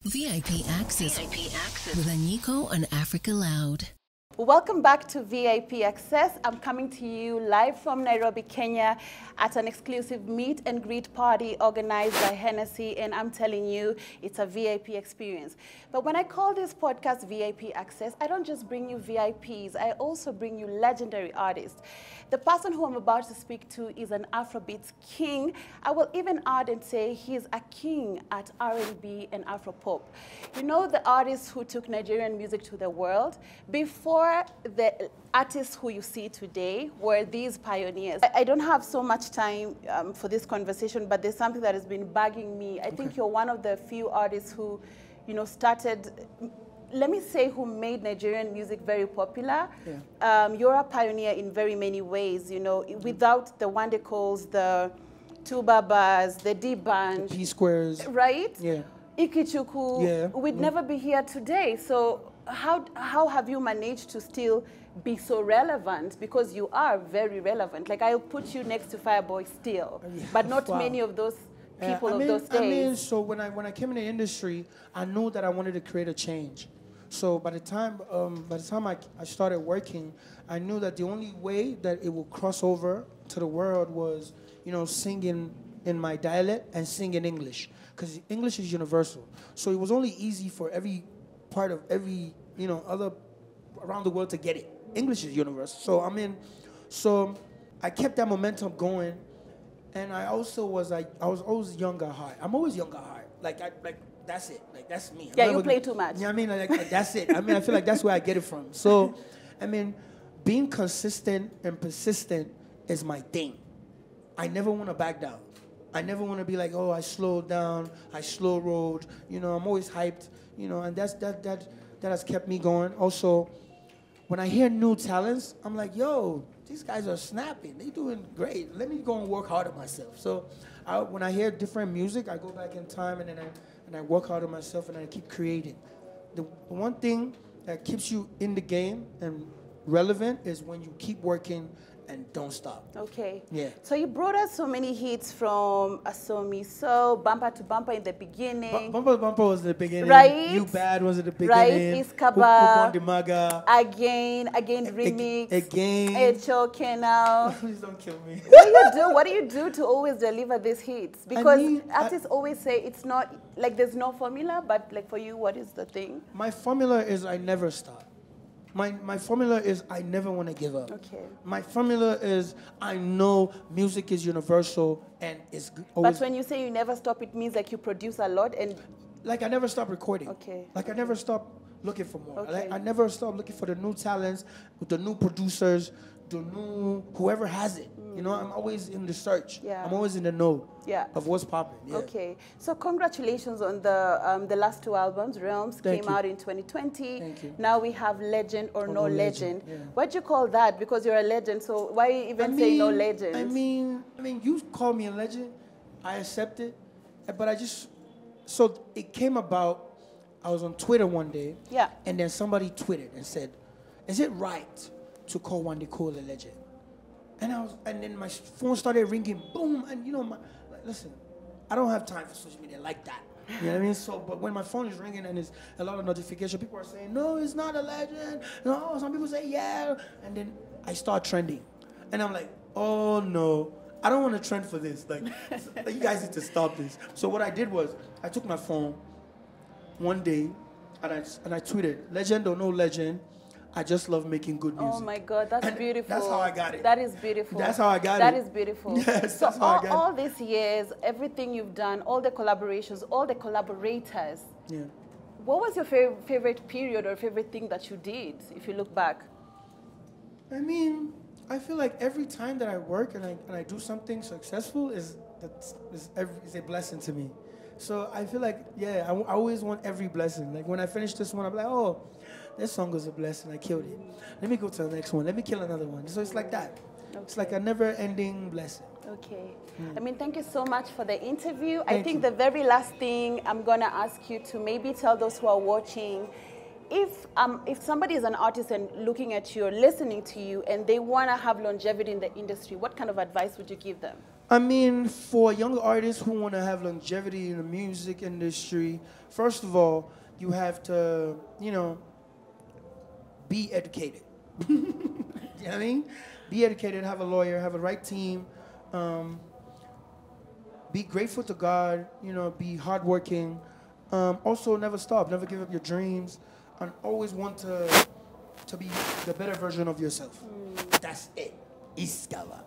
VIP Access with Anyiko on Africa Loud. Welcome back to VIP Access. I'm coming to you live from Nairobi, Kenya at an exclusive meet and greet party organized by Hennessy, and I'm telling you, it's a VIP experience. But when I call this podcast VIP Access, I don't just bring you VIPs, I also bring you legendary artists. The person who I'm about to speak to is an Afrobeats king. I will even add and say he's a king at R&B and Afropop. You know, the artists who took Nigerian music to the world, before the artists who you see today were these pioneers. I don't have so much time for this conversation, but there's something that has been bugging me. I think you're one of the few artists who, you know, started, let me say, who made Nigerian music very popular. Yeah. You're a pioneer in very many ways, you know, without the Wande Coals, the Two Babas, the D-Bunch. The P-Squares. Right? Yeah. Ikichuku, yeah. We'd never be here today. So how have you managed to still be so relevant? Because you are very relevant. Like, I'll put you next to Fireboy still, but not many of those people of those days. So when I came in the industry, I knew that I wanted to create a change. So by the time I started working, I knew that the only way that it would cross over to the world was, you know, singing in my dialect and singing English, because English is universal. So it was only easy for every part of every, you know, other around the world to get it. English is universal. So I kept that momentum going, and I was always young at heart. I'm always young at heart. Like that's it. Like that's me. Yeah, you play too much. Yeah, I mean, like that's it. I mean, I feel like that's where I get it from. So, I mean, being consistent and persistent is my thing. I never want to back down. I never want to be like, oh, I slowed down, I slow rolled. You know, I'm always hyped. You know, and that has kept me going. Also, when I hear new talents, I'm like, yo, these guys are snapping. They doing great. Let me go and work hard on myself. So when I hear different music, I go back in time and then I work hard on myself and I keep creating. The one thing that keeps you in the game and relevant is when you keep working and don't stop. Okay. Yeah. So you brought us so many hits from Asomi So, Bumper to Bumper in the beginning. Bumper to Bumper was the beginning. Right. You Bad was at the beginning. Right. Iskaba. Maga. Again remix. Again. Echo Kenal. Please don't kill me. What do you do to always deliver these hits? Because artists always say it's not, like, there's no formula, but like for you, what is the thing? My formula is I never stop. My formula is I never want to give up. Okay. My formula is I know music is universal and it's always... But when you say you never stop, it means like you produce a lot and... Like I never stop recording. Okay. Like I never stop looking for more. Okay. Like I never stop looking for the new talents, the new producers, the new... whoever has it. You know, I'm always in the search. Yeah. I'm always in the know of what's popping. Yeah. Okay. So congratulations on the last two albums. Realms came out in 2020. Thank you. Now we have Legend or No Legend. Yeah. Why'd you call that? Because you're a legend, so why even say No Legend? I mean, you call me a legend. I accept it. But I just... So it came about, I was on Twitter one day. Yeah. And then somebody tweeted and said, is it right to call Wande Coal a legend? And then my phone started ringing, boom, and you know, listen, I don't have time for social media like that. You know what I mean? So, but when my phone is ringing and there's a lot of notification, people are saying, no, it's not a legend. No, some people say, yeah. And then I start trending. And I'm like, oh no, I don't want to trend for this. Like, you guys need to stop this. So what I did was, I took my phone one day and I tweeted, legend or no legend, I just love making good music. Oh my God, that's beautiful. That's how I got it. That is beautiful. That's how I got it. That is beautiful. Yes, so that's how I got all it. these years, everything you've done, all the collaborations, all the collaborators, what was your favorite period or favorite thing that you did, if you look back? I mean, I feel like every time that I work and I do something successful is a blessing to me. So I feel like, I always want every blessing. Like when I finish this one, I'm like, oh, this song was a blessing. I killed it. Let me go to the next one. Let me kill another one. So it's like that. Okay. It's like a never-ending blessing. Okay. I mean, thank you so much for the interview. I think the very last thing I'm going to ask you to maybe tell those who are watching, if somebody is an artist and looking at you or listening to you and they want to have longevity in the industry, what kind of advice would you give them? I mean, for young artists who want to have longevity in the music industry, first of all, you have to, you know, be educated. You know what I mean? Be educated, have a lawyer, have a right team. Be grateful to God, you know, be hardworking. Also, never stop, never give up your dreams, and always want to be the better version of yourself. That's it. Iskaba.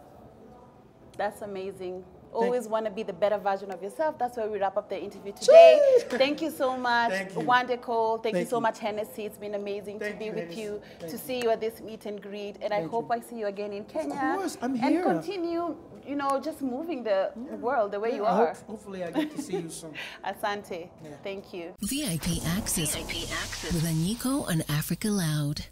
That's amazing. Always want to be the better version of yourself. That's where we wrap up the interview today. Thank you so much, Wande Coal. Thank you so much, Hennessy. It's been amazing to be with you, to see you at this meet and greet. And I hope I see you again in Kenya. Of course, I'm here. And continue, you know, just moving the world the way you are. Hopefully I get to see you soon. Asante. Thank you. VIP Access with Anyiko and Africa Loud.